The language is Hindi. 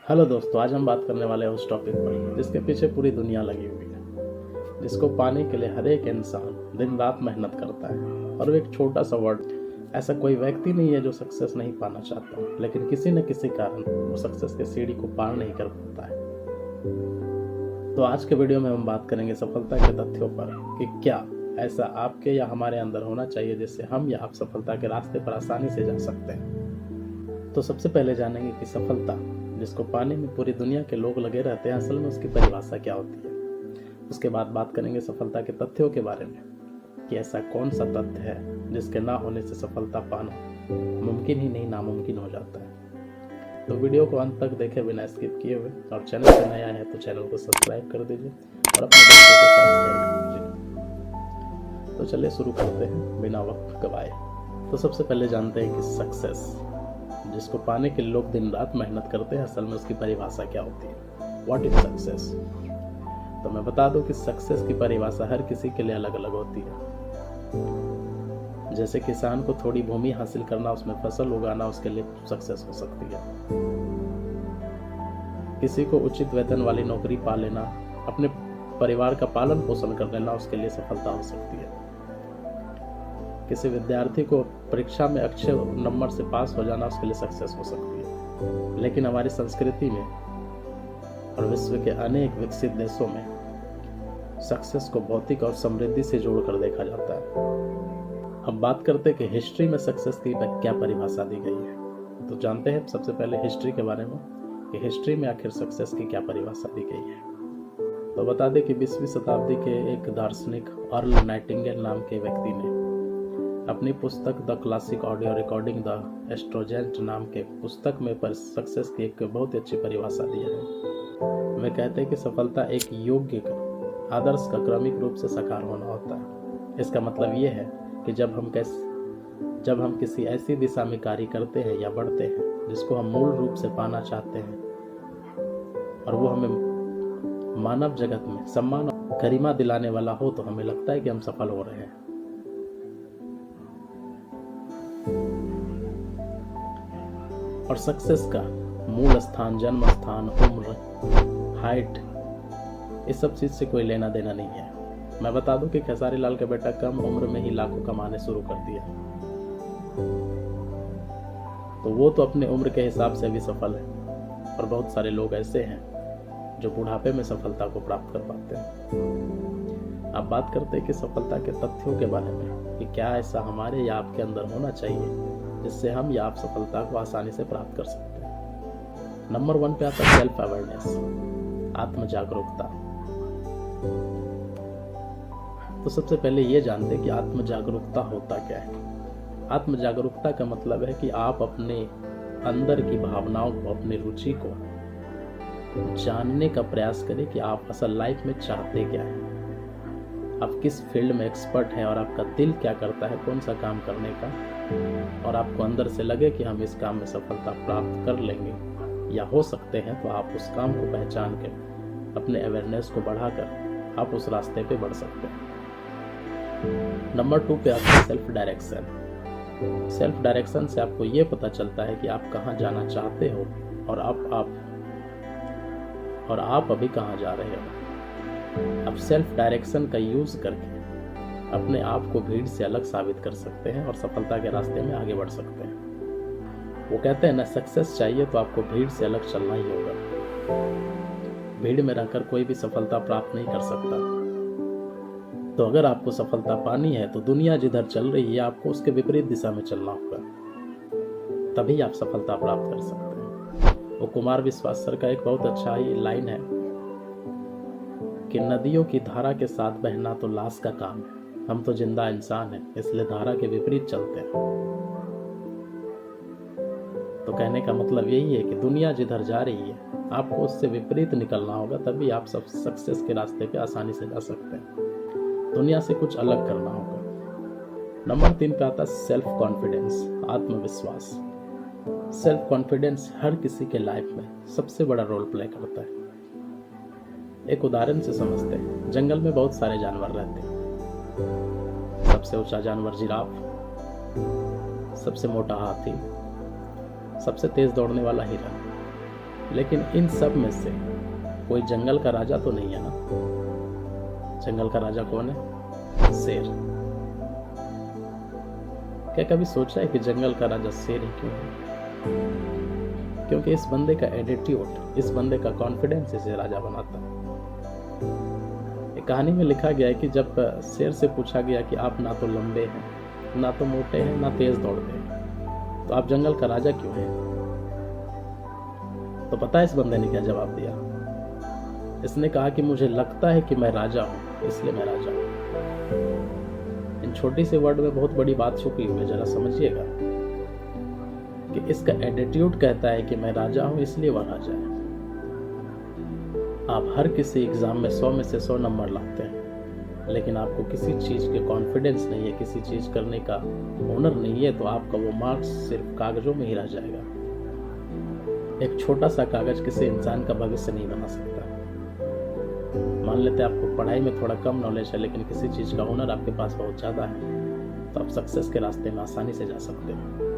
हेलो दोस्तों, आज हम बात करने वाले हैं उस टॉपिक पर जिसके पीछे पूरी दुनिया लगी हुई है, जिसको पाने के लिए हर एक इंसान दिन रात मेहनत करता है। और वो एक छोटा सा वर्ड, ऐसा कोई व्यक्ति नहीं है जो सक्सेस नहीं पाना चाहता, लेकिन किसी न किसी कारण वो सक्सेस के सीढ़ी को पार नहीं कर पाता है। तो आज के वीडियो में हम बात करेंगे सफलता के तथ्यों पर कि क्या ऐसा आपके या हमारे अंदर होना चाहिए जिससे हम या आप सफलता के रास्ते पर आसानी से जा सकते हैं। तो सबसे पहले जानेंगे कि सफलता जिसको पाने में पूरी दुनिया के लोग लगे रहते हैं, असल में उसकी परिभाषा क्या होती है। उसके बाद बात करेंगे सफलता के तथ्यों के बारे में कि ऐसा कौन सा तथ्य है जिसके ना होने से सफलता पाना मुमकिन ही नहीं नामुमकिन हो जाता है। तो वीडियो को अंत तक देखे बिना स्किप किए हुए, और चैनल पर नया है तो चैनल को सब्सक्राइब कर दीजिए और अपने दोस्तों के साथ शेयर कर दीजिए। तो चलिए शुरू करते हैं बिना वक्त गवाए। तो सबसे पहले जानते हैं कि सक्सेस जिसको पाने के लिए लोग दिन रात मेहनत करते हैं, असल में उसकी परिभाषा क्या होती है। What is success? तो मैं बता दूं कि सक्सेस की परिभाषा हर किसी के लिए अलग अलग होती है। जैसे किसान को थोड़ी भूमि हासिल करना, उसमें फसल उगाना उसके लिए सक्सेस हो सकती है। किसी को उचित वेतन वाली नौकरी पा लेना, अपने परिवार का पालन पोषण कर लेना उसके लिए सफलता हो सकती है। किसी विद्यार्थी को परीक्षा में अच्छे नंबर से पास हो जाना उसके लिए सक्सेस हो सकती है। लेकिन हमारी संस्कृति में और विश्व के अनेक विकसित देशों में सक्सेस को भौतिक और समृद्धि से जोड़कर देखा जाता है। अब बात करते हैं कि हिस्ट्री में सक्सेस की क्या परिभाषा दी गई है। तो जानते हैं सबसे पहले हिस्ट्री के बारे में कि हिस्ट्री में आखिर सक्सेस की क्या परिभाषा दी गई है। तो बता दें कि 20वीं शताब्दी के एक दार्शनिक अर्ल नाइटिंगेल नाम के व्यक्ति ने अपनी पुस्तक the classic audio recording the एस्ट्रोजेंट नाम के पुस्तक में पर सक्सेस की एक बहुत ही अच्छी परिभाषा दिया है। वे कहते हैं कि सफलता एक योग्य आदर्श का क्रमिक रूप से साकार होना होता है। इसका मतलब ये है कि जब हम किसी ऐसी दिशा में कार्य करते हैं या बढ़ते हैं जिसको हम मूल रूप से पाना चाहते हैं, और वो हमें मानव जगत में सम्मान और गरिमा दिलाने वाला हो, तो हमें लगता है कि हम सफल हो रहे हैं। और सक्सेस का मूल स्थान, जन्म स्थान, उम्र, हाइट, इस सब चीज से कोई लेना देना नहीं है। मैं बता दूं कि खेसारी लाल का बेटा कम उम्र में ही लाखों कमाने शुरू कर दिया, तो वो तो अपने उम्र के हिसाब से भी सफल है। और बहुत सारे लोग ऐसे हैं जो बुढ़ापे में सफलता को प्राप्त कर पाते हैं। अब बात करते हैं कि सफलता के तथ्यों के बारे में कि क्या ऐसा हमारे या आपके अंदर होना चाहिए जिससे हम या आप सफलता को आसानी से प्राप्त कर सकते हैं। नंबर 1 पे आता है सेल्फ अवेयरनेस, आत्म जागरूकता। तो सबसे पहले ये जानते हैं कि आत्म जागरूकता होता क्या है। आत्म जागरूकता का मतलब है कि आप अपने अंदर की भावनाओं को, अपनी रुचि को जानने का प्रयास करें कि आप असल लाइफ में चाहते क्या है, आप किस फील्ड में एक्सपर्ट हैं और आपका दिल क्या करता है कौन सा काम करने का, और आपको अंदर से लगे कि हम इस काम में सफलता प्राप्त कर लेंगे या हो सकते हैं, तो आप उस काम को पहचान के अपने अवेयरनेस को बढ़ाकर आप उस रास्ते पे बढ़ सकते हैं। नंबर 2 पे आता है सेल्फ डायरेक्शन। सेल्फ डायरेक्शन से आपको ये पता चलता है कि आप कहाँ जाना चाहते हो और आप अभी कहाँ जा रहे हो। आप सेल्फ डायरेक्शन का यूज करके अपने आप को भीड़ से अलग साबित कर सकते हैं और सफलता के रास्ते में आगे बढ़ सकते हैं। वो कहते हैं ना, सक्सेस चाहिए तो आपको भीड़ से अलग चलना ही होगा। भीड़ में रहकर कोई भी सफलता प्राप्त नहीं कर सकता। तो अगर आपको सफलता पानी है तो दुनिया जिधर चल रही है आपको उसके विपरीत दिशा में चलना होगा, तभी आप सफलता प्राप्त कर सकते हैं। वो कुमार विश्वास सर का एक बहुत अच्छा ही लाइन है कि नदियों की धारा के साथ बहना तो लाश का काम है, हम तो जिंदा इंसान हैं इसलिए धारा के विपरीत चलते हैं। तो कहने का मतलब यही है कि दुनिया जिधर जा रही है आपको उससे विपरीत निकलना होगा, तभी आप सब सक्सेस के रास्ते पे आसानी से जा सकते हैं। दुनिया से कुछ अलग करना होगा। नंबर 3 पे आता है सेल्फ कॉन्फिडेंस, आत्मविश्वास। सेल्फ कॉन्फिडेंस हर किसी के लाइफ में सबसे बड़ा रोल प्ले करता है। एक उदाहरण से समझते हैं। जंगल में बहुत सारे जानवर रहते हैं। सबसे ऊंचा जानवर जिराफ, सबसे मोटा हाथी, सबसे तेज दौड़ने वाला हिरन। लेकिन इन सब में से कोई जंगल का राजा तो नहीं है ना। जंगल का राजा कौन है? शेर। क्या कभी सोचा है कि जंगल का राजा शेर ही क्यों है? क्योंकि इस बंदे का एटीट्यूड, इस बंदे का कॉन्फिडेंस इसे राजा बनाता है। एक कहानी में लिखा गया है कि जब शेर से पूछा गया कि आप ना तो लंबे हैं, ना तो मोटे हैं, ना तेज दौड़ते हैं, तो आप जंगल का राजा क्यों हैं? तो पता है इस बंदे ने क्या जवाब दिया? इसने कहा कि मुझे लगता है कि मैं राजा हूं, इसलिए मैं राजा हूं। इन छोटी सी वर्ड में बहुत बड़ी बात छुपी हुई है, जरा समझिएगा कि इसका एटीट्यूड कहता है कि मैं राजा हूं, इसलिए वह राजा है। आप हर किसी एग्जाम में 100 में से 100 नंबर लाते हैं, लेकिन आपको किसी चीज़ के कॉन्फिडेंस नहीं है, किसी चीज़ करने का हुनर नहीं है, तो आपका वो मार्क्स सिर्फ कागजों में ही रह जाएगा। एक छोटा सा कागज किसी इंसान का भविष्य नहीं बना सकता। मान लेते हैं आपको पढ़ाई में थोड़ा कम नॉलेज है, लेकिन किसी चीज़ का हुनर आपके पास बहुत ज़्यादा है, तो आप सक्सेस के रास्ते में आसानी से जा सकते हैं।